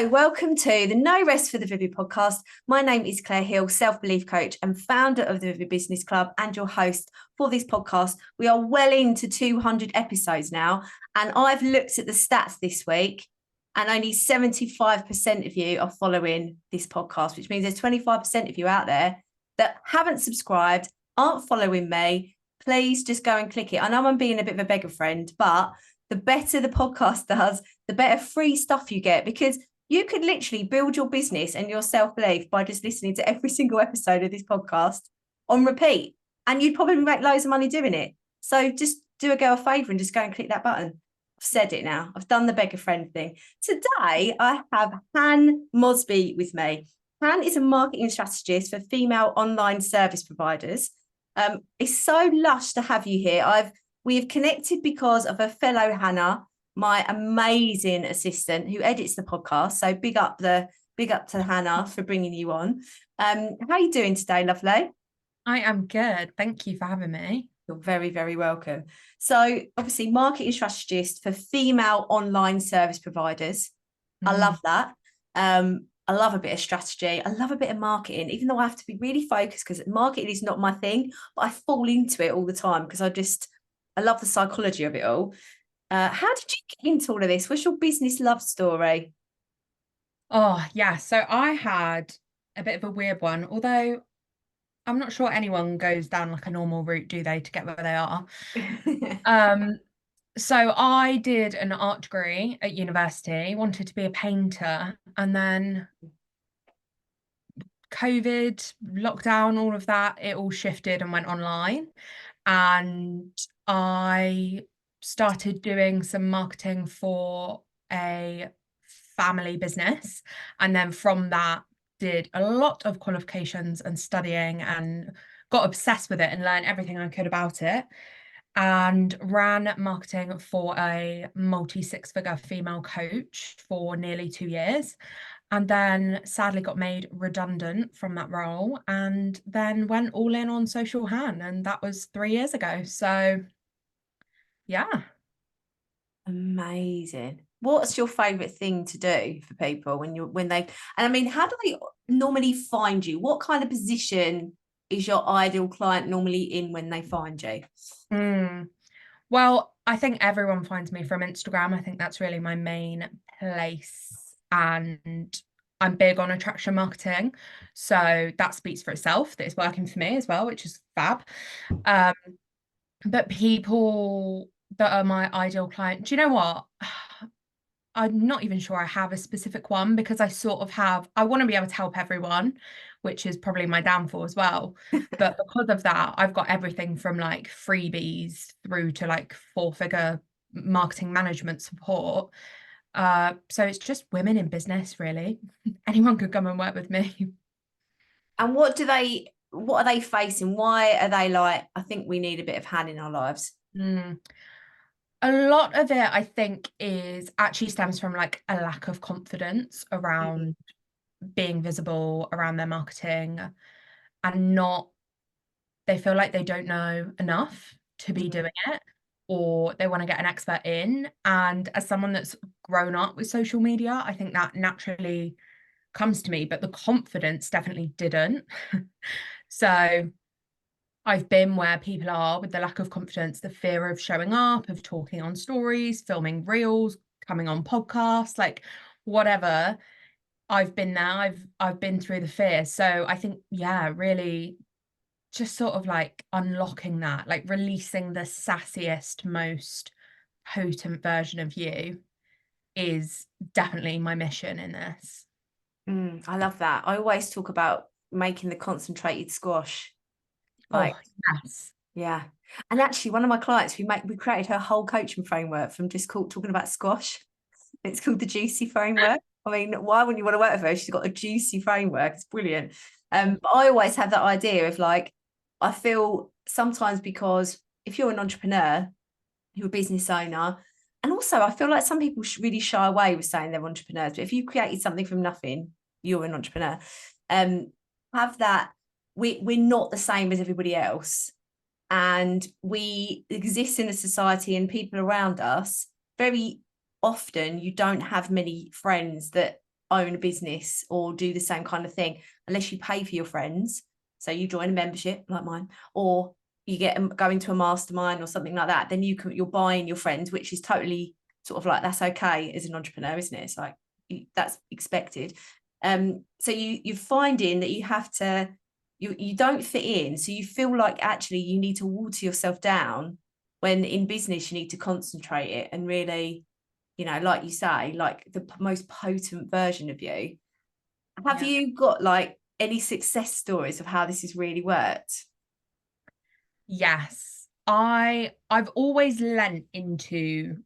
Welcome to the No Rest for the Vivid podcast. My name is Claire Hill, self-belief coach and founder of the Vivid Business Club and your host for this podcast. We are well into 200 episodes now, and I've looked at the stats this week, and only 75% of you are following this podcast, which means there's 25% of you out there that haven't subscribed, aren't following me. Please just go and click it. I know I'm being a bit of a beggar friend, but the better the podcast does, the better free stuff you get, because you could literally build your business and your self-belief by just listening to every single episode of this podcast on repeat. And you'd probably make loads of money doing it. So just do a girl a favour and just go and click that button. I've said it now. I've done the beggar friend thing. Today, I have Han Mosby with me. Han is a marketing strategist for female online service providers. It's so lush to have you here. We have connected because of a fellow Hannah, my amazing assistant who edits the podcast. So big up to Hannah for bringing you on. How are you doing today, lovely? I am good. Thank you for having me. You're very, very welcome. So obviously marketing strategist for female online service providers. I love that. I love a bit of strategy. I love a bit of marketing, even though I have to be really focused because marketing is not my thing, but I fall into it all the time because I love the psychology of it all. How did you get into all of this? What's your business love story? Oh, yeah. So I had a bit of a weird one, although I'm not sure anyone goes down like a normal route, do they, to get where they are. So I did an art degree at university, wanted to be a painter, and then COVID, lockdown, all of that, it all shifted and went online. And I started doing some marketing for a family business. And then from that, did a lot of qualifications and studying and got obsessed with it and learned everything I could about it. And ran marketing for a multi-six-figure female coach for nearly 2 years. And then sadly got made redundant from that role and then went all in on Social Han. And that was 3 years ago. So yeah. Amazing. What's your favorite thing to do for people and I mean, how do they normally find you? What kind of position is your ideal client normally in when they find you? Well, I think everyone finds me from Instagram. I think that's really my main place. And I'm big on attraction marketing. So that speaks for itself, that it's working for me as well, which is fab. But people that are my ideal client, do you know what? I'm not even sure I have a specific one because I want to be able to help everyone, which is probably my downfall as well. But because of that, I've got everything from like freebies through to like 4-figure marketing management support. So it's just women in business, really. Anyone could come and work with me. And what are they facing? Why are they like, I think we need a bit of Han in our lives? A lot of it, I think, is actually stems from like a lack of confidence around being visible around their marketing and they feel like they don't know enough to be doing it, or they want to get an expert in. And as someone that's grown up with social media, I think that naturally comes to me, but the confidence definitely didn't. So I've been where people are with the lack of confidence, the fear of showing up, of talking on stories, filming reels, coming on podcasts, like whatever. I've been there. I've been through the fear. So I think, yeah, really just sort of like unlocking that, like releasing the sassiest, most potent version of you is definitely my mission in this. I love that. I always talk about making the concentrated squash. Like, Oh, yes. yeah. And actually, one of my clients, we created her whole coaching framework from just talking about squash. It's called the Juicy Framework. I mean, why wouldn't you want to work with her? She's got a juicy framework. It's brilliant. But I always have that idea of like, I feel sometimes because if you're an entrepreneur, you're a business owner, and also I feel like some people really shy away with saying they're entrepreneurs. But if you created something from nothing, you're an entrepreneur. Have that. We're not the same as everybody else, and we exist in a society and people around us. Very often, you don't have many friends that own a business or do the same kind of thing unless you pay for your friends. So you join a membership like mine, or you go into a mastermind or something like that. Then you're buying your friends, which is totally sort of like, that's okay as an entrepreneur, isn't it? It's like that's expected. So you're finding that you have to, you don't fit in, so you feel like actually you need to water yourself down, when in business you need to concentrate it and really, like you say, like the most potent version of you. Have you got like any success stories of how this has really worked? Yes. I've always lent into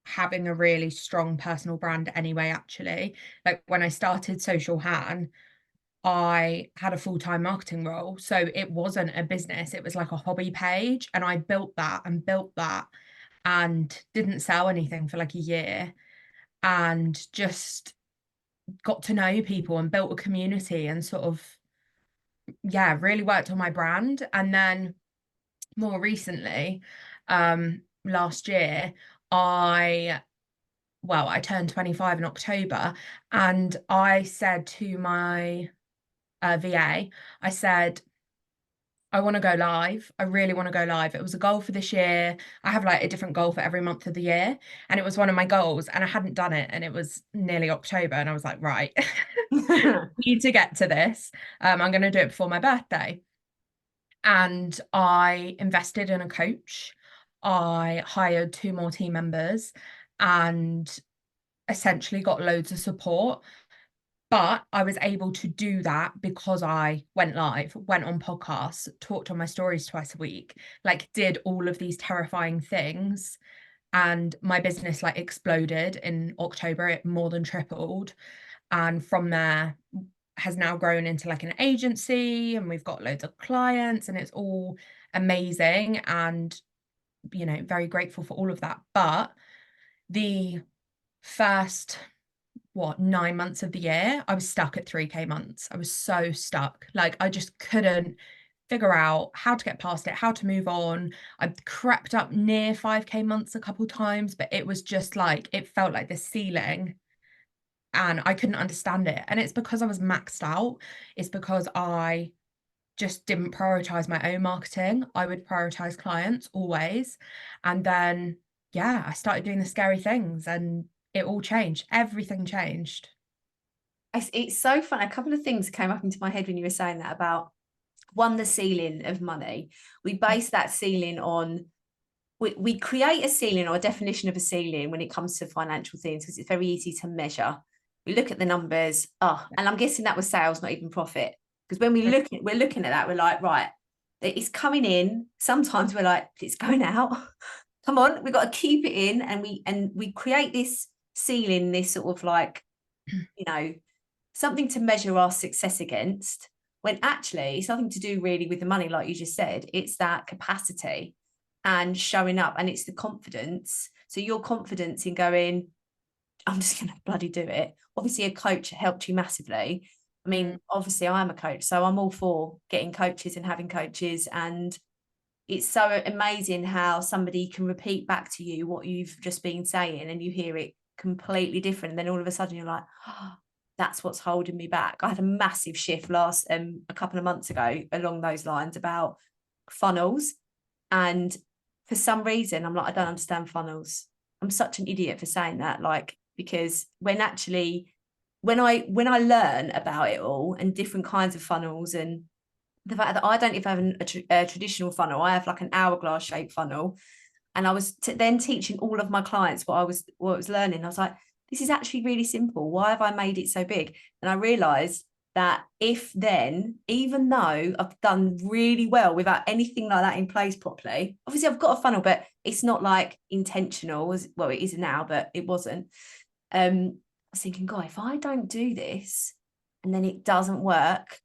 having a really strong personal brand anyway, actually. Like when I started Social Han, I had a full-time marketing role. So it wasn't a business, it was like a hobby page. And I built that and didn't sell anything for like a year, and just got to know people and built a community and sort of, really worked on my brand. And then more recently, last year, I turned 25 in October, and I said to my VA, I said, I want to go live. I really want to go live. It was a goal for this year. I have like a different goal for every month of the year. And it was one of my goals, and I hadn't done it. And it was nearly October. And I was like, right, need to get to this. I'm going to do it before my birthday. And I invested in a coach. I hired 2 more team members and essentially got loads of support. But I was able to do that because I went live, went on podcasts, talked on my stories twice a week, like did all of these terrifying things. And my business like exploded in October. It more than tripled. And from there has now grown into like an agency, and we've got loads of clients, and it's all amazing. And, very grateful for all of that. But the first 9 months of the year, I was stuck at 3K months. I was so stuck. Like I just couldn't figure out how to get past it, how to move on. I crept up near 5K months a couple times, but it was just like, it felt like the ceiling, and I couldn't understand it. And it's because I was maxed out. It's because I just didn't prioritize my own marketing. I would prioritize clients always. And then, I started doing the scary things, and it all changed. Everything changed. It's so fun. A couple of things came up into my head when you were saying that about, one, the ceiling of money. We base that ceiling on, we create a ceiling or a definition of a ceiling when it comes to financial things, because it's very easy to measure. We look at the numbers. And I'm guessing that was sales, not even profit. Because when we're looking at that, we're like, right, it's coming in. Sometimes we're like, it's going out. Come on, we've got to keep it in. And we create this ceiling, this sort of like, something to measure our success against, when actually it's nothing to do really with the money, like you just said. It's that capacity and showing up, and it's the confidence. So your confidence in going, I'm just going to bloody do it. Obviously, a coach helped you massively. I mean, obviously, I'm a coach, so I'm all for getting coaches and having coaches. And it's so amazing how somebody can repeat back to you what you've just been saying, and you hear it completely different. And then all of a sudden, you're like, oh, that's what's holding me back. I had a massive shift a couple of months ago along those lines about funnels. And for some reason, I'm like, I don't understand funnels. I'm such an idiot for saying that, like, because when I learn about it all and different kinds of funnels, and the fact that I don't even have a traditional funnel, I have like an hourglass shaped funnel. And I was then teaching all of my clients what I was learning. I was like, this is actually really simple. Why have I made it so big? And I realized that even though I've done really well without anything like that in place properly, obviously I've got a funnel, but it's not like intentional as well. It is now, but it wasn't. I was thinking, God, if I don't do this and then it doesn't work,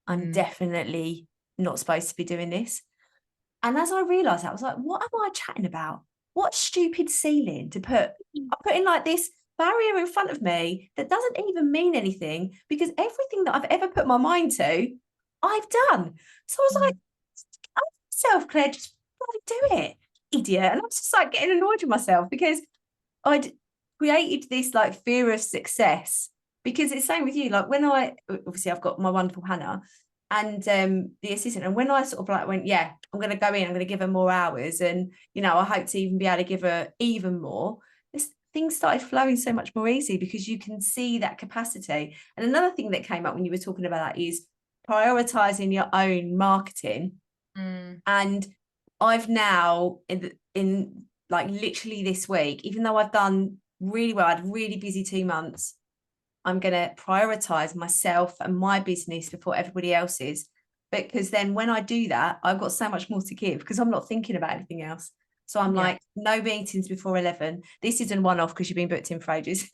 I'm definitely not supposed to be doing this. And as I realized that, I was like, what am I chatting about? What stupid ceiling to put? I'm putting like this barrier in front of me that doesn't even mean anything, because everything that I've ever put my mind to, I've done. So I was like, myself, Claire, just bloody do it, idiot. And I was just like getting annoyed with myself, because I'd created this like fear of success because it's same with you. Like when obviously I've got my wonderful Hannah and the assistant, and when I sort of like went, yeah, I'm going to go in, I'm going to give her more hours, and I hope to even be able to give her even more. Things started flowing so much more easy because you can see that capacity. And another thing that came up when you were talking about that is prioritizing your own marketing. And I've now in like literally this week, even though I've done really well, I had a really busy 2 months, I'm going to prioritize myself and my business before everybody else's. Because then when I do that, I've got so much more to give because I'm not thinking about anything else. So I'm like, no meetings before 11. This isn't one off because you've been booked in for ages.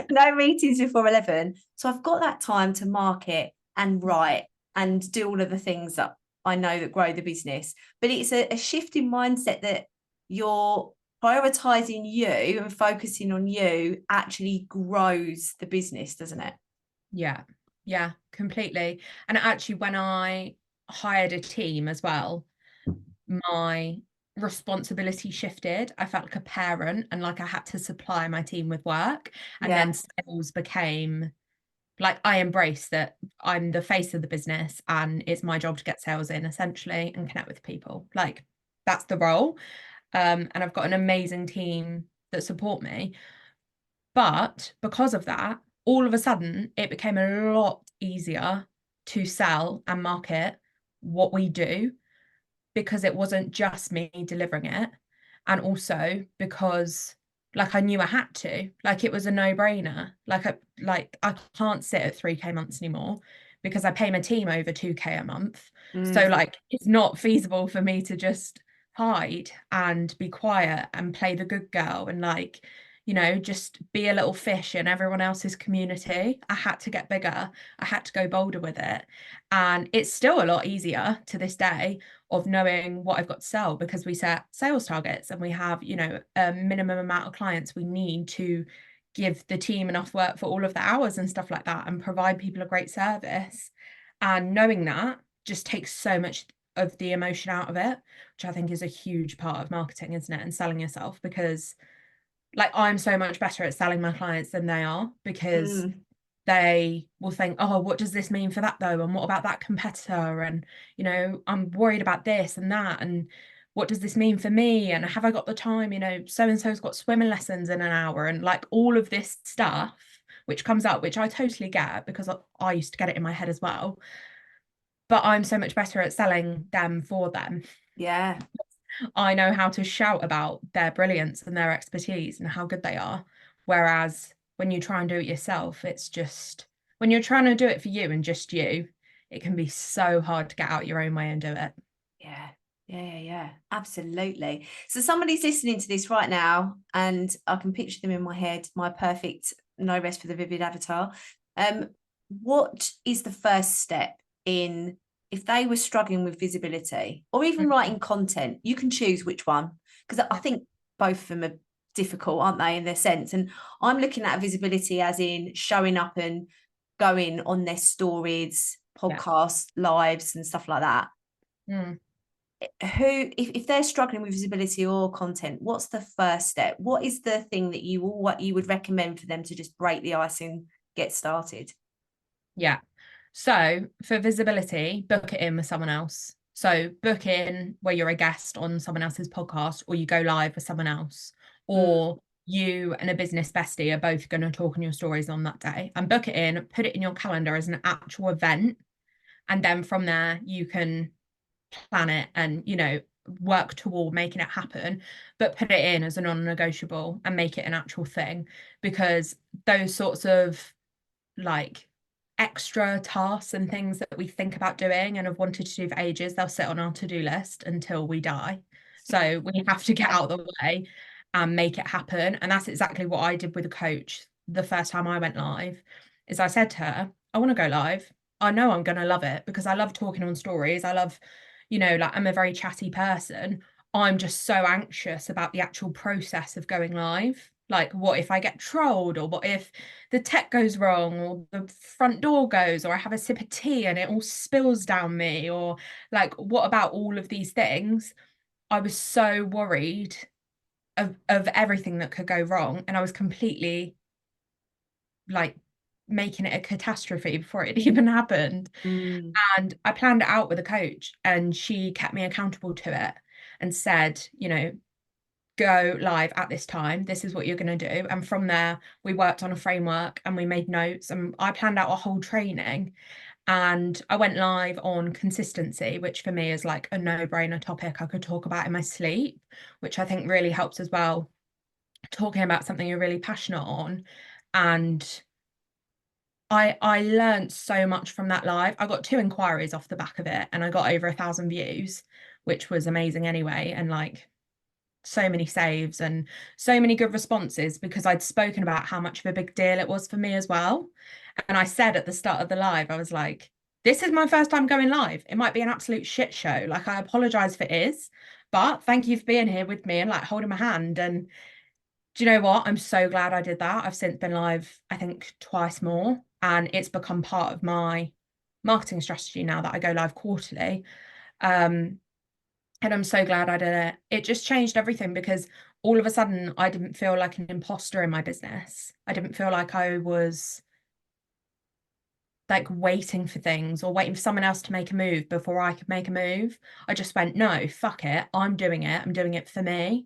No meetings before 11. So I've got that time to market and write and do all of the things that I know that grow the business. But it's a shift in mindset that you're prioritizing you and focusing on you actually grows the business, doesn't it? Yeah, completely. And actually, when I hired a team as well, my responsibility shifted. I felt like a parent and like I had to supply my team with work. And then sales became like, I embrace that I'm the face of the business and it's my job to get sales in essentially and connect with people. Like that's the role. And I've got an amazing team that support me. But because of that, all of a sudden, it became a lot easier to sell and market what we do because it wasn't just me delivering it. And also because like I knew I had to, like it was a no-brainer. I can't sit at 3K months anymore because I pay my team over 2K a month. So like it's not feasible for me to just hide and be quiet and play the good girl and like just be a little fish in everyone else's community. I had to get bigger. I had to go bolder with it. And it's still a lot easier to this day of knowing what I've got to sell because we set sales targets and we have, a minimum amount of clients we need to give the team enough work for all of the hours and stuff like that and provide people a great service. And knowing that just takes so much of the emotion out of it, which I think is a huge part of marketing, isn't it? And selling yourself because like I'm so much better at selling my clients than they are because they will think, oh, what does this mean for that though? And what about that competitor? And, I'm worried about this and that. And what does this mean for me? And have I got the time? So-and-so's got swimming lessons in an hour and like all of this stuff, which comes up, which I totally get because I used to get it in my head as well. But I'm so much better at selling them for them. Yeah. I know how to shout about their brilliance and their expertise and how good they are. Whereas when you try and do it yourself, it's just when you're trying to do it for you and just you, it can be so hard to get out your own way and do it. Yeah, absolutely. So somebody's listening to this right now and I can picture them in my head, my perfect no rest for the vivid avatar. What is the first step in if they were struggling with visibility or even writing content? You can choose which one because I think both of them are difficult, aren't they, in their sense? And I'm looking at visibility as in showing up and going on their stories, podcasts, lives and stuff like that. If they're struggling with visibility or content, what's the first step? What is the thing that you would recommend for them to just break the ice and get started? So for visibility, book it in with someone else. So book in where you're a guest on someone else's podcast or you go live with someone else or you and a business bestie are both going to talk on your stories on that day and book it in, put it in your calendar as an actual event. And then from there, you can plan it and, work toward making it happen, but put it in as a non-negotiable and make it an actual thing because those sorts of like extra tasks and things that we think about doing and have wanted to do for ages, they'll sit on our to-do list until we die. So we have to get out of the way and make it happen. And that's exactly what I did with a coach the first time I went live, is I said to her, I want to go live. I know I'm going to love it because I love talking on stories. I love, like I'm a very chatty person. I'm just so anxious about the actual process of going live. Like, what if I get trolled, or what if the tech goes wrong, or the front door goes, or I have a sip of tea and it all spills down me, or like, what about all of these things? I was so worried of everything that could go wrong, and I was completely like making it a catastrophe before it even happened. Mm. And I planned it out with a coach, and she kept me accountable to it and said, you know, go live at this time. This is what you're going to do. And from there, we worked on a framework and we made notes, and I planned out a whole training. And I went live on consistency, which for me is like a no-brainer topic I could talk about in my sleep, which I think really helps as well, talking about something you're really passionate on. And I learned so much from that live. I got 2 inquiries off the back of it, and I got over 1,000 views, which was amazing anyway. And like so many saves and so many good responses, because I'd spoken about how much of a big deal it was for me as well. And I said at the start of the live, I was like, this is my first time going live. It might be an absolute shit show. Like, I apologize if it is, but thank you for being here with me and like holding my hand. And do you know what? I'm so glad I did that. I've since been live, I think, twice more, and it's become part of my marketing strategy now that I go live quarterly. And I'm so glad I did it. It just changed everything, because all of a sudden I didn't feel like an imposter in my business. I didn't feel like I was like waiting for things or waiting for someone else to make a move before I could make a move. I just went, no, fuck it. I'm doing it. I'm doing it for me.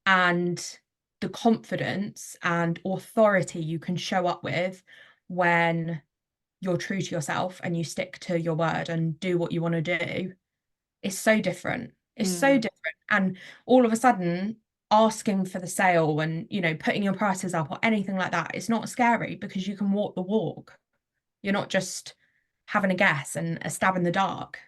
And the confidence and authority you can show up with when you're true to yourself and you stick to your word and do what you want to do is so different. It's so Mm. different. And all of a sudden, asking for the sale and, you know, putting your prices up or anything like that, it's not scary, because you can walk the walk. You're not just having a guess and a stab in the dark.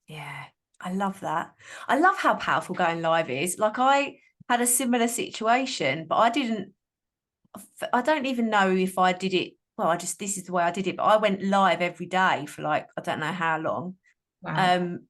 Yeah, I love that. I love how powerful going live is. Like, I had a similar situation, but I don't even know if I did it. Well, this is the way I did it, but I went live every day for like, I don't know how long. Wow. Um,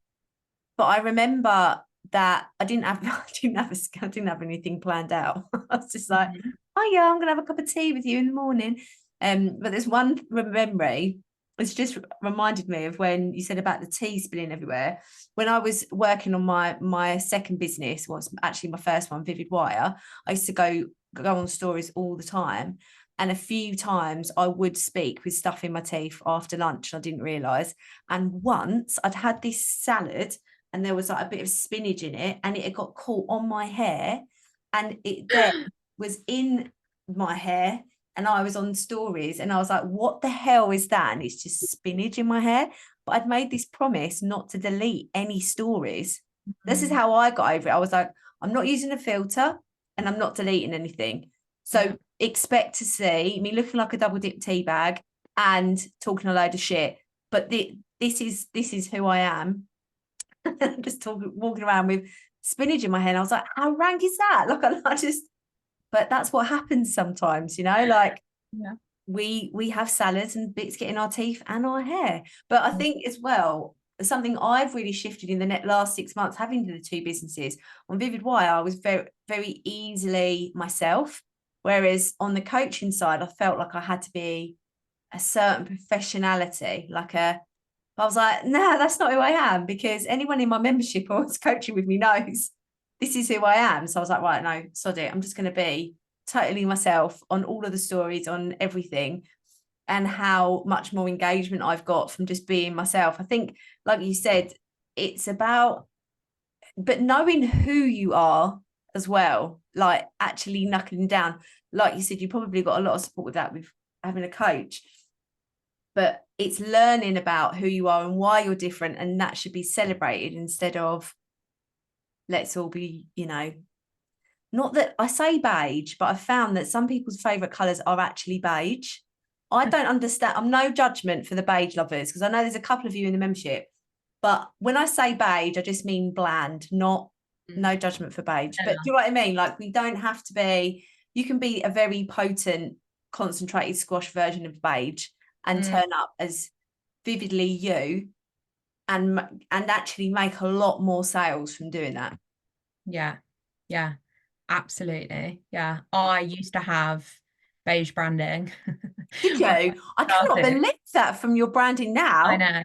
but I remember that I didn't have, I didn't have anything planned out. I was just like, Mhm. oh yeah, I'm gonna have a cup of tea with you in the morning. But there's one memory. It's just reminded me of when you said about the tea spilling everywhere. When I was working on my second business, was actually my first one, Vivid Wire. I used to go on stories all the time. And a few times I would speak with stuff in my teeth after lunch. I didn't realise. And once I'd had this salad and there was like a bit of spinach in it, and it had got caught on my hair, and it then was in my hair, and I was on stories and I was like, what the hell is that? And it's just spinach in my hair. But I'd made this promise not to delete any stories. This is Mm. how I got over it. I was like, I'm not using a filter and I'm not deleting anything. Yeah. So expect to see me looking like a double dip tea bag and talking a load of shit. But this is who I am. Just walking around with spinach in my hair. And I was like, how rank is that? Like, I just, but that's what happens sometimes, you know, like Yeah. we have salads and bits get in our teeth and our hair. But I think as well, something I've really shifted in the last 6 months, having the two businesses on Vivid Wire, I was very, very easily myself. Whereas on the coaching side, I felt like I had to be a certain professionality, I was like, nah, that's not who I am, because anyone in my membership or is coaching with me knows this is who I am. So I was like, right, no, sod it. I'm just going to be totally myself on all of the stories, on everything, and how much more engagement I've got from just being myself. I think, like you said, it's about, but knowing who you are as well, like actually knuckling down. Like you said, you probably got a lot of support with that, with having a coach, but it's learning about who you are and why you're different, and that should be celebrated instead of let's all be, you know, not that I say beige, but I've found that some people's favorite colors are actually beige. I don't understand. I'm no judgment for the beige lovers, because I know there's a couple of you in the membership, but when I say beige, I just mean bland, not no judgment for beige. But do you know what I mean? Like, we don't have to be, you can be a very potent concentrated squash version of beige and turn up as vividly you, and actually make a lot more sales from doing that. Yeah. Yeah. Absolutely. Yeah. I used to have beige branding. Did you? When I I cannot started. believe that from your branding I now. know.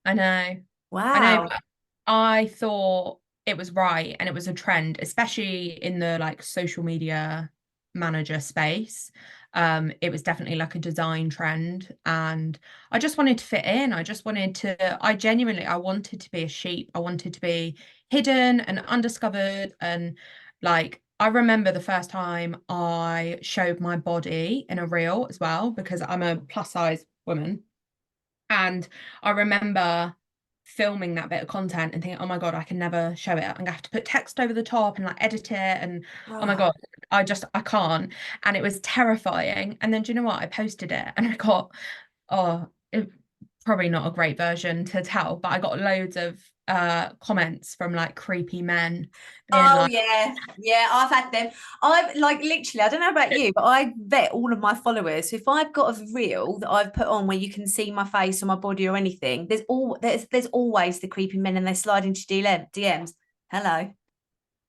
I know. I know. Wow. But I thought it was right, and it was a trend, especially in the like social media manager space. It was definitely like a design trend, and I just wanted to fit in. I wanted to be a sheep. I wanted to be hidden and undiscovered. And like, I remember the first time I showed my body in a reel as well, because I'm a plus size woman. And I remember filming that bit of content and thinking, oh my God, I can never show it. I'm gonna have to put text over the top and like edit it. And oh my Oh, God, I can't. And it was terrifying. And then do you know what? I posted it and I got, oh, probably not a great version to tell, but I got loads of comments from like creepy men being oh like, yeah, yeah, I've had them. I've like literally, I don't know about you, but I vet all of my followers. So if I've got a reel that I've put on where you can see my face or my body or anything, there's always the creepy men and they slide into DMs. Hello,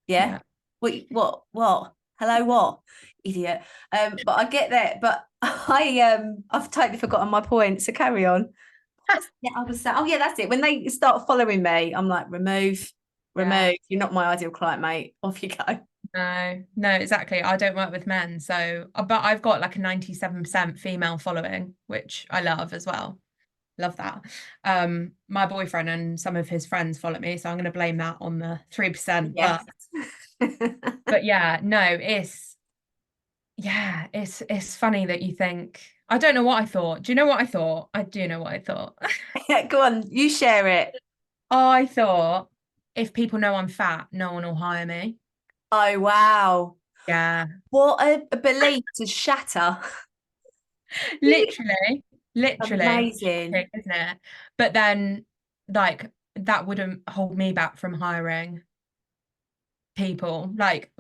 yeah. yeah. What? Hello, what? Idiot. But I get that. But I've totally forgotten my point. So carry on. Yeah, I was saying, oh yeah, that's it. When they start following me, I'm like, Yeah. remove. You're not my ideal client, mate. Off you go. No, exactly. I don't work with men, so but I've got like a 97% female following, which I love as well. Love that. My boyfriend and some of his friends follow me, so I'm going to blame that on the 3%. Yes. But yeah, no, it's funny that you think, I don't know what I thought. Do you know what I thought? I do know what I thought. Yeah, go on, you share it. I thought if people know I'm fat, no one will hire me. Oh wow. Yeah. What a belief to shatter. Literally, literally, Amazing. shocking, isn't it? But then, like, that wouldn't hold me back from hiring people. Like,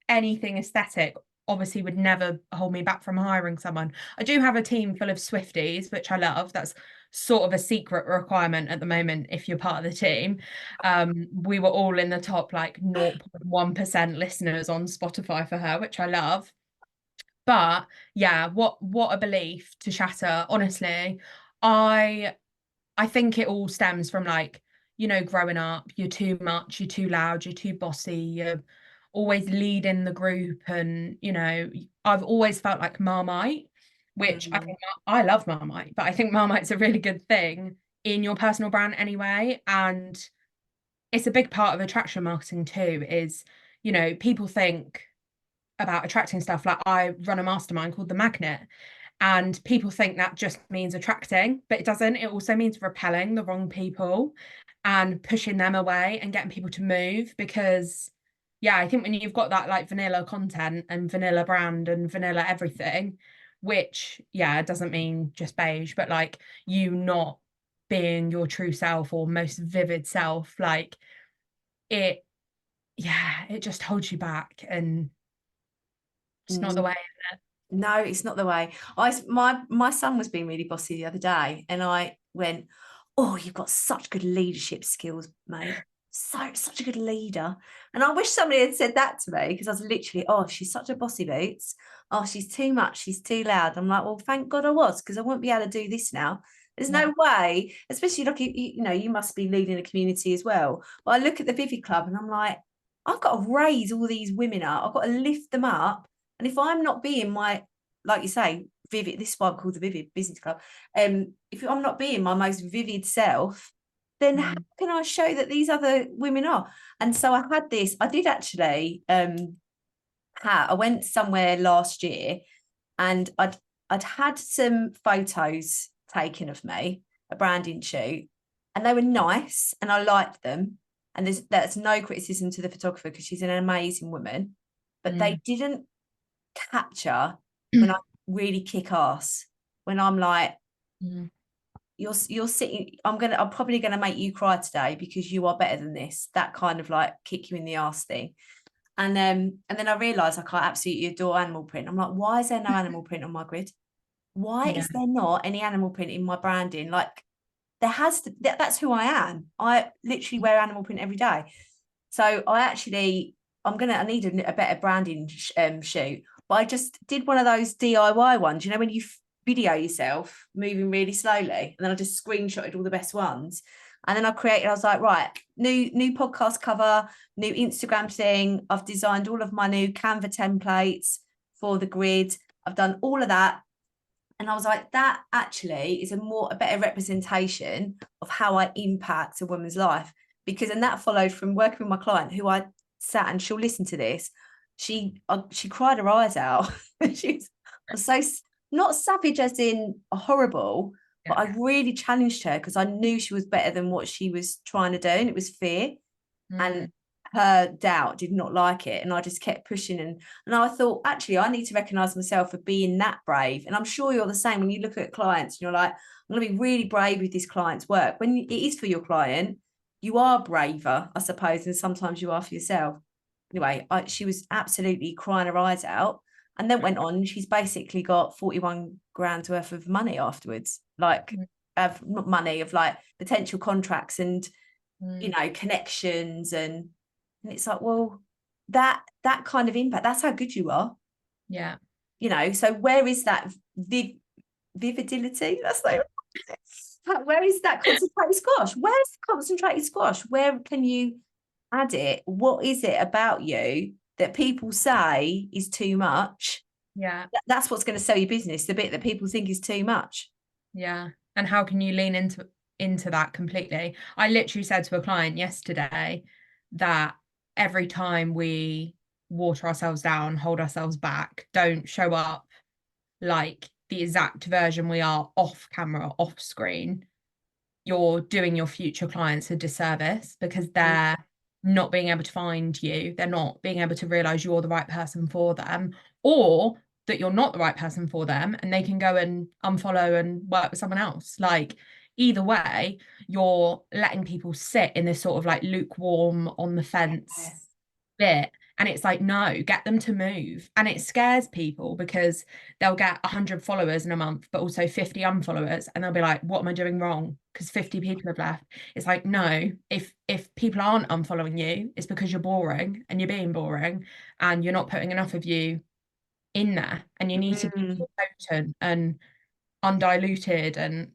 anything aesthetic obviously would never hold me back from hiring someone. I do have a team full of Swifties, which I love. That's sort of a secret requirement at the moment if you're part of the team. We were all in the top like 0.1% listeners on Spotify for her, which I love. But yeah, what a belief to shatter. Honestly, I I think it all stems from like, growing up, you're too much, you're too loud, you're too bossy, you're always leading the group. And, I've always felt like Marmite, which I Mm, think I love Marmite, but I think Marmite's a really good thing in your personal brand anyway. And it's a big part of attraction marketing too, is, people think about attracting stuff. Like I run a mastermind called The Magnet, and people think that just means attracting, but it doesn't. It also means repelling the wrong people and pushing them away and getting people to move. Because, yeah, I think when you've got that like vanilla content and vanilla brand and vanilla everything, which, yeah, doesn't mean just beige, but like you not being your true self or most vivid self, like it, yeah, it just holds you back. And it's not the mm. way. No, it's not the way. My son was being really bossy the other day, and I went, "Oh, you've got such good leadership skills, mate. Such a good leader." And I wish somebody had said that to me, because I was literally, "Oh, she's such a bossy boots. Oh, she's too much. She's too loud." I'm like, "Well, thank God I was, because I wouldn't be able to do this now." There's Yeah. no way, especially like you must be leading a community as well. But I look at the Vivi Club and I'm like, I've got to raise all these women up. I've got to lift them up. And if I'm not being my, like you say, vivid, this is why I'm called the Vivid Business Club. If I'm not being my most vivid self, then how Mm, can I show that these other women are? And so I did actually I went somewhere last year, and I'd had some photos taken of me, a branding shoot, and they were nice and I liked them. And that's no criticism to the photographer, because she's an amazing woman, but they mm, didn't capture when I really kick ass. When I'm like, mm, you're sitting, I'm probably gonna make you cry today because you are better than this. That kind of like kick you in the ass thing. And then I realised like I absolutely adore animal print. I'm like, why is there no animal print on my grid? Why yeah. is there not any animal print in my branding? Like there has to, that's who I am. I literally wear animal print every day. So I need a better branding shoot. But I just did one of those DIY ones, when you video yourself moving really slowly, and then I just screenshotted all the best ones. And then I was like, right, new podcast cover, new Instagram thing. I've designed all of my new Canva templates for the grid. I've done all of that. And I was like, that actually is a better representation of how I impact a woman's life. And that followed from working with my client, who I sat, and she'll listen to this. She cried her eyes out. She was so, not savage as in horrible, but I really challenged her because I knew she was better than what she was trying to do. And it was fear. And her doubt did not like it, and I just kept pushing, and I thought, actually, I need to recognize myself for being that brave. And I'm sure you're the same when you look at clients and you're like, I'm going to be really brave with this client's work. When it is for your client, you are braver, I suppose, and sometimes you are for yourself. Anyway, she was absolutely crying her eyes out, and then went on. She's basically got 41 grand worth of money afterwards, like of not money, of like potential contracts and connections, and it's like, well, that kind of impact, that's how good you are. So where is that vividity? That's like, where is that concentrated squash? Where's the concentrated squash? Where can you add it? What is it about you that people say is too much? That's what's going to sell your business, the bit that people think is too much. And how can you lean into that completely? I literally said to a client yesterday that every time we water ourselves down, hold ourselves back, don't show up like the exact version we are off camera, off screen, you're doing your future clients a disservice, because they're not being able to find you. They're not being able to realize you're the right person for them, or that you're not the right person for them, and they can go and unfollow and work with someone else. Like, either way, you're letting people sit in this sort of like lukewarm, on the fence bit. And it's like, no, get them to move. And it scares people because they'll get 100 followers in a month, but also 50 unfollowers. And they'll be like, what am I doing wrong? Because 50 people have left. It's like, no, if people aren't unfollowing you, it's because you're boring, and you're being boring, and you're not putting enough of you in there. And you need to be potent and undiluted. And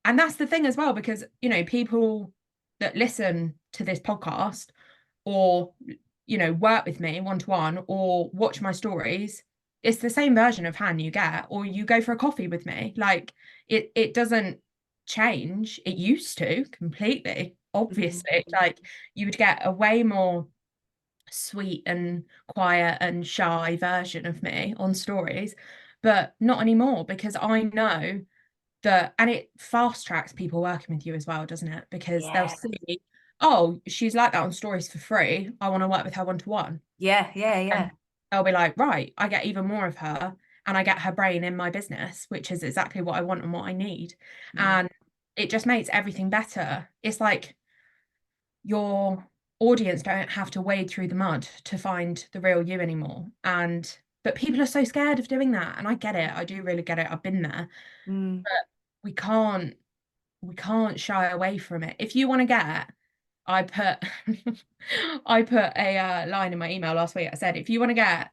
that's the thing as well, because, people that listen to this podcast, or work with me one-to-one, or watch my stories, it's the same version of Han you get, or you go for a coffee with me. Like, it doesn't change. It used to completely, obviously. Like, you would get a way more sweet and quiet and shy version of me on stories, but not anymore, because I know that, and it fast tracks people working with you as well, doesn't it? Because they'll see, oh, she's like that on stories for free, I want to work with her one-to-one. And they'll be like, right, I get even more of her, and I get her brain in my business, which is exactly what I want and what I need. And it just makes everything better. It's like your audience don't have to wade through the mud to find the real you anymore. But people are so scared of doing that. And I get it. I do really get it. I've been there. But we can't shy away from it. If you want to get, I put a line in my email last week. I said, if you want to get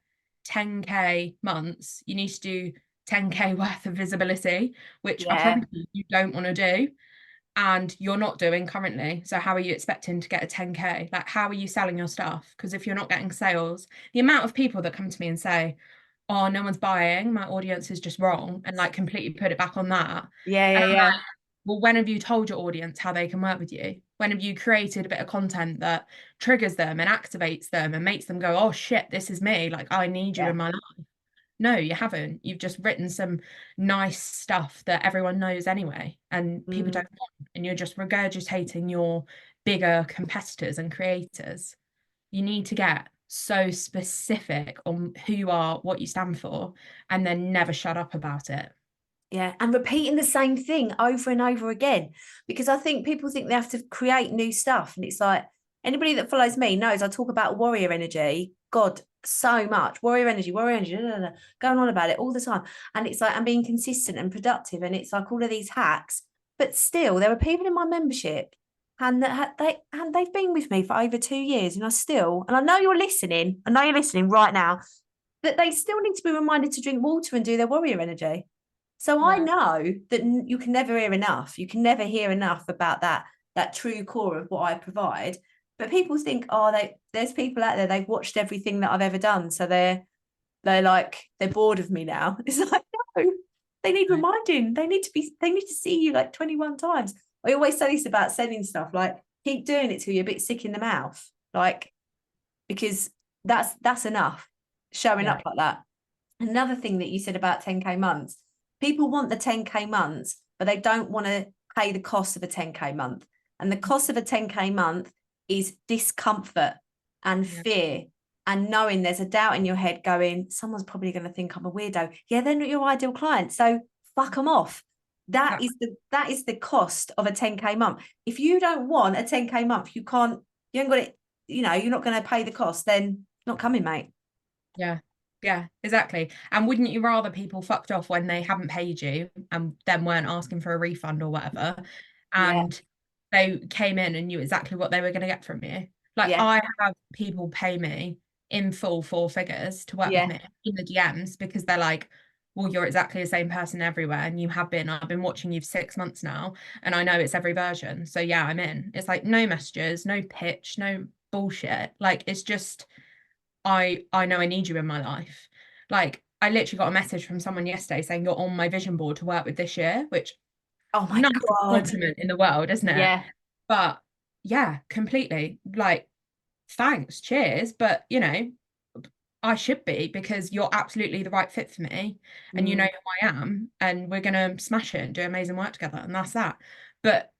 10k months, you need to do 10k worth of visibility, which I promise you don't want to do, and you're not doing currently. So how are you expecting to get a 10k? Like, how are you selling your stuff? Because if you're not getting sales, the amount of people that come to me and say, oh, no one's buying, my audience is just wrong, and like completely put it back on that. Like, well, when have you told your audience how they can work with you? When have you created a bit of content that triggers them and activates them and makes them go, oh shit, this is me, like I need you in my life? No, you haven't. You've just written some nice stuff that everyone knows anyway, and people don't want, and you're just regurgitating your bigger competitors and creators. You need to get so specific on who you are, what you stand for, and then never shut up about it. And repeating the same thing over and over again, because I think people think they have to create new stuff. And it's like, anybody that follows me knows I talk about warrior energy, God, so much. Warrior energy, going on about it all the time. And it's like, I'm being consistent and productive. And it's like all of these hacks. But still, there are people in my membership, and they've been with me for over 2 years. And I know you're listening. I know you're listening right now, that they still need to be reminded to drink water and do their warrior energy. So I know that you can never hear enough. You can never hear enough about that true core of what I provide. But people think, oh, there's people out there, they've watched everything that I've ever done, so they're they're bored of me now. It's like, no, they need reminding. They need to see you like 21 times. I always say this about selling stuff, like keep doing it till you're a bit sick in the mouth, like, because that's enough showing Yeah. up like that. Another thing that you said about 10K months, people want the 10K months, but they don't want to pay the cost of a 10K month. And the cost of a 10K month is discomfort and fear, and knowing there's a doubt in your head going, someone's probably going to think I'm a weirdo. Yeah, they're not your ideal client, so fuck them off. That is the cost of a 10K month. If you don't want a 10K month, you haven't got it, you're not going to pay the cost, then not coming, mate. Yeah, exactly. And wouldn't you rather people fucked off when they haven't paid you and then weren't asking for a refund or whatever, Yeah. and they came in and knew exactly what they were going to get from you? Like, Yeah. I have people pay me in full 4 figures to work with me in the DMs because they're like, well, you're exactly the same person everywhere, and you have been. I've been watching you for 6 months now, and I know it's every version. So yeah, I'm in. It's like no messages, no pitch, no bullshit. Like, it's just I know I need you in my life. Like, I literally got a message from someone yesterday saying you're on my vision board to work with this year, which Oh my nicest God. compliment in the world, isn't it? Yeah. But yeah, completely. Like, thanks, cheers. But I should be, because you're absolutely the right fit for me, and you know who I am, and we're gonna smash it and do amazing work together, and that's that. But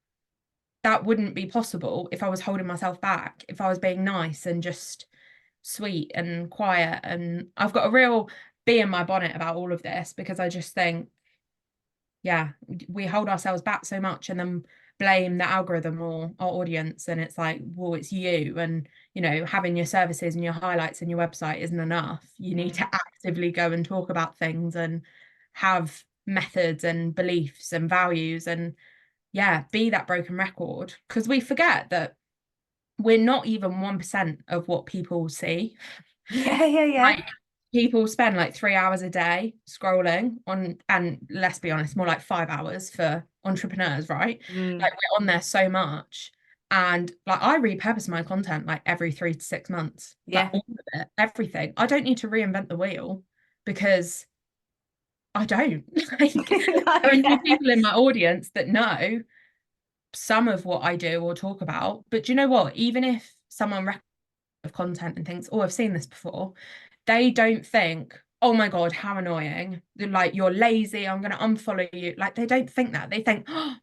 that wouldn't be possible if I was holding myself back, if I was being nice and just sweet and quiet. And I've got a real bee in my bonnet about all of this, because I just think, yeah, we hold ourselves back so much and then blame the algorithm or our audience. And it's like, well, it's you. And, having your services and your highlights and your website isn't enough. You need to actively go and talk about things and have methods and beliefs and values, and yeah, be that broken record, because we forget that we're not even 1% of what people see. Yeah. Like, people spend like 3 hours a day scrolling on, and let's be honest, more like 5 hours for entrepreneurs, right? Like, we're on there so much. And like, I repurpose my content like every 3 to 6 months. Yeah. Like, all of it, everything. I don't need to reinvent the wheel, because I don't. Like, there are new people in my audience that know some of what I do or talk about. But do you know what? Even if someone of content and thinks, oh, I've seen this before, they don't think, oh my God, how annoying. They're like, you're lazy, I'm going to unfollow you. Like, they don't think that. They think, oh,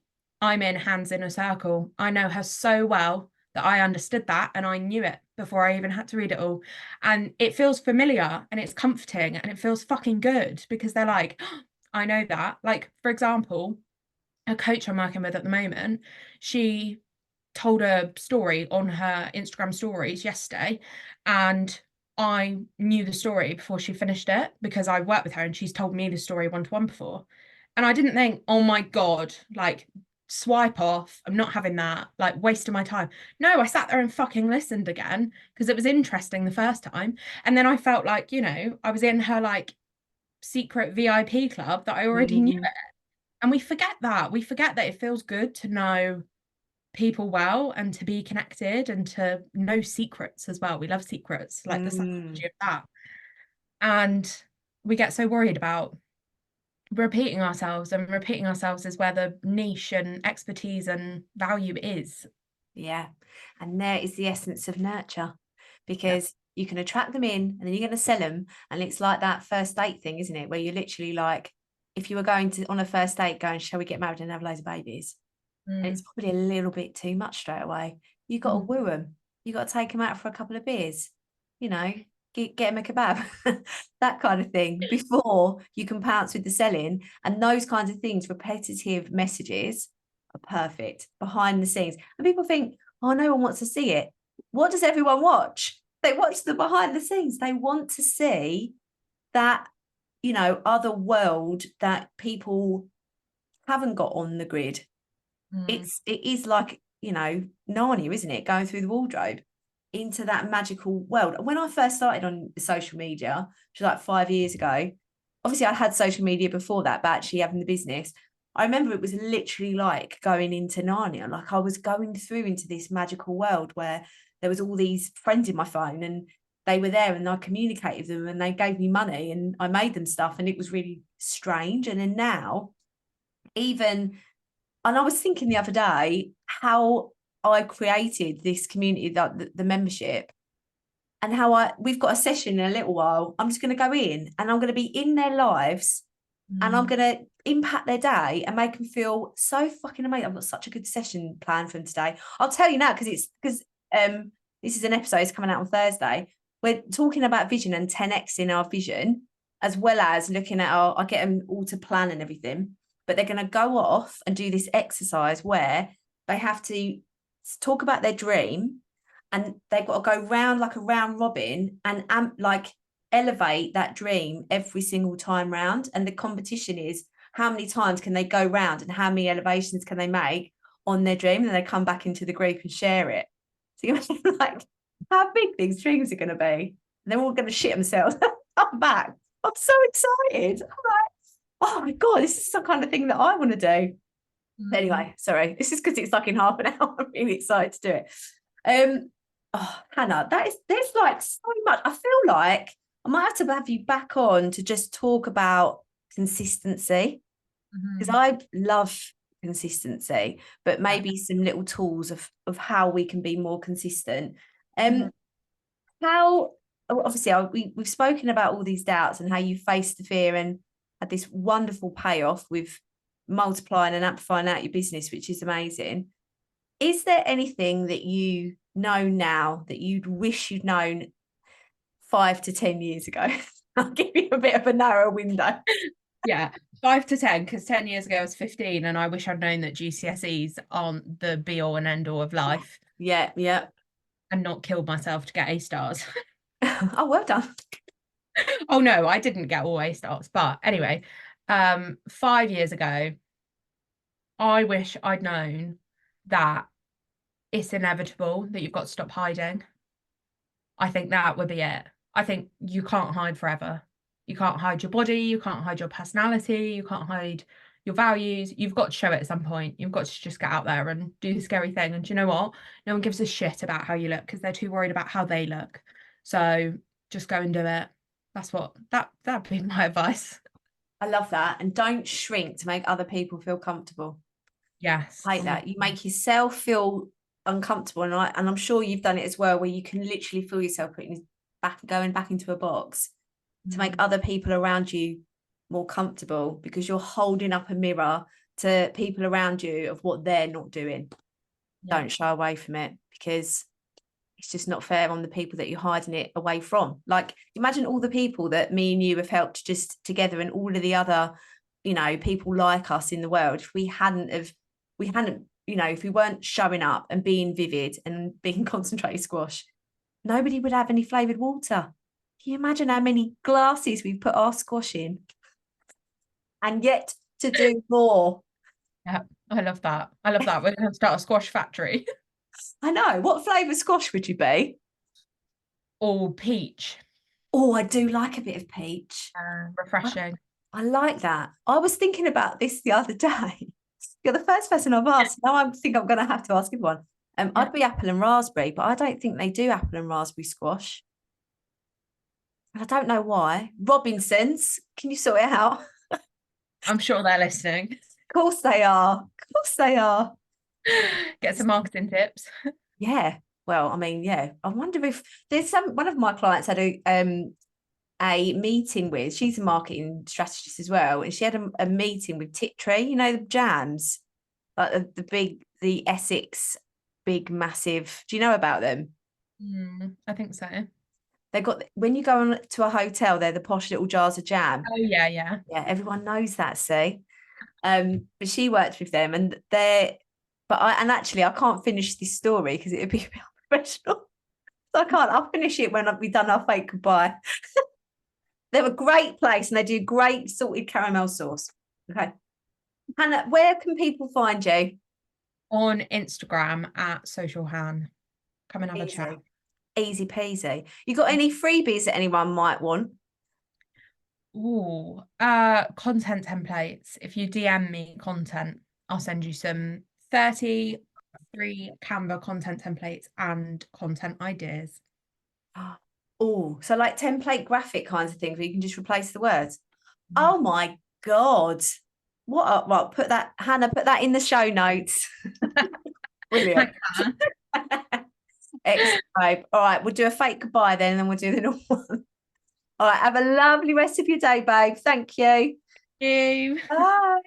I'm in Hands in a Circle. I know her so well that I understood that and I knew it before I even had to read it all. And it feels familiar and it's comforting and it feels fucking good, because they're like, oh, I know that. Like, for example, a coach I'm working with at the moment, she told a story on her Instagram stories yesterday, and I knew the story before she finished it, because I worked with her and she's told me the story one-to-one before. And I didn't think, oh my God, like, swipe off, I'm not having that, like, wasting my time. No, I sat there and fucking listened again, because it was interesting the first time. And then I felt like, I was in her like secret VIP club that I already knew it. And we forget that. We forget that it feels good to know people well and to be connected and to know secrets as well. We love secrets, like the psychology of that. And we get so worried about repeating ourselves, and repeating ourselves is where the niche and expertise and value is. Yeah. And there is the essence of nurture, because you can attract them in and then you're going to sell them. And it's like that first date thing, isn't it? Where you're literally like, if you were going to on a first date going, shall we get married and have loads of babies? And it's probably a little bit too much straight away. You got to woo them. You got to take them out for a couple of beers, get them a kebab, that kind of thing, before you can pounce with the selling. And those kinds of things, repetitive messages, are perfect behind the scenes. And people think, oh, no one wants to see it. What does everyone watch? They watch the behind the scenes. They want to see that, other world that people haven't got on the grid. It is like, Narnia, isn't it? Going through the wardrobe into that magical world. When I first started on social media, which was like 5 years ago, obviously I had social media before that, but actually having the business, I remember it was literally like going into Narnia. Like, I was going through into this magical world where there was all these friends in my phone, and they were there and I communicated with them and they gave me money and I made them stuff, and it was really strange. And then now, even, and I was thinking the other day how I created this community, that the membership, and how we've got a session in a little while. I'm just going to go in and I'm going to be in their lives and I'm going to impact their day and make them feel so fucking amazing. I've got such a good session planned for them today. I'll tell you now, because this is an episode, it's coming out on Thursday. We're talking about vision and 10x in our vision, as well as looking at I get them all to plan and everything, but they're going to go off and do this exercise where they have to talk about their dream, and they've got to go round like a round robin and like elevate that dream every single time round. And the competition is how many times can they go round and how many elevations can they make on their dream, and then they come back into the group and share it. So you imagine like how big these dreams are going to be, and they're all going to shit themselves. I'm back. I'm so excited. I'm like, oh my God, this is some kind of thing that I want to do. But anyway, sorry, this is because it's like in half an hour. I'm really excited to do it. Oh, Hannah, there's like so much. I feel like I might have to have you back on to just talk about consistency, because I love consistency, but maybe some little tools of how we can be more consistent. How, obviously we've spoken about all these doubts and how you faced the fear and had this wonderful payoff with multiplying and amplifying out your business, which is amazing. Is there anything that you know now that you'd wish you'd known 5 to 10 years ago? I'll give you a bit of a narrow window. Yeah, 5 to 10, because 10 years ago I was 15 and I wish I'd known that GCSEs aren't the be all and end all of life. Yeah. And not killed myself to get A stars. Oh, well done. Oh no, I didn't get all A stars. But anyway, 5 years ago, I wish I'd known that it's inevitable that you've got to stop hiding. I think that would be it. I think you can't hide forever. You can't hide your body, you can't hide your personality, you can't hide your values. You've got to show it at some point. You've got to just get out there and do the scary thing. And do you know what? No one gives a shit about how you look because they're too worried about how they look. So just go and do it. That's what that'd be my advice. I love that. And don't shrink to make other people feel comfortable. Yes. I hate that. You make yourself feel uncomfortable, and I'm sure you've done it as well, where you can literally feel yourself going back into a box to make other people around you more comfortable, because you're holding up a mirror to people around you of what they're not doing. Yeah. Don't shy away from it, because it's just not fair on the people that you're hiding it away from. Like, imagine all the people that me and you have helped just together, and all of the other, people like us in the world. If we hadn't, if we weren't showing up and being vivid and being concentrated squash, nobody would have any flavoured water. Can you imagine how many glasses we've put our squash in? And yet to do more. Yeah, I love that. We're going to start a squash factory. I know. What flavour squash would you be? All peach. Oh, I do like a bit of peach. Refreshing. I like that. I was thinking about this the other day. You're the first person I've asked. Now I think I'm going to have to ask everyone. I'd be apple and raspberry, but I don't think they do apple and raspberry squash. I don't know why. Robinsons, can you sort it out? I'm sure they're listening. Of course they are. Of course they are. Get some marketing tips. Yeah. Well, I mean, yeah. I wonder if there's one of my clients had a meeting with, she's a marketing strategist as well, and she had a meeting with Tiptree, the jams, like the Essex big massive. Do you know about them? I think so. They got, when you go on to a hotel, they're the posh little jars of jam. Oh yeah. Everyone knows that. See, but she worked with them, and actually I can't finish this story because it would be a bit unprofessional, so I can't. I'll finish it when we've done our fake goodbye. They're a great place, and they do great salted caramel sauce. Okay, Hannah, where can people find you? On Instagram at Social Han. Come and have a chat. Easy peasy. You got any freebies that anyone might want? Ooh, content templates. If you DM me content, I'll send you some 33 Canva content templates and content ideas. Oh, so like template graphic kinds of things where you can just replace the words. Oh my God. Well, put that, Hannah, put that in the show notes. Brilliant. Excellent, babe. All right, we'll do a fake goodbye then, and then we'll do the normal one. All right, have a lovely rest of your day, babe. Thank you. You. Bye.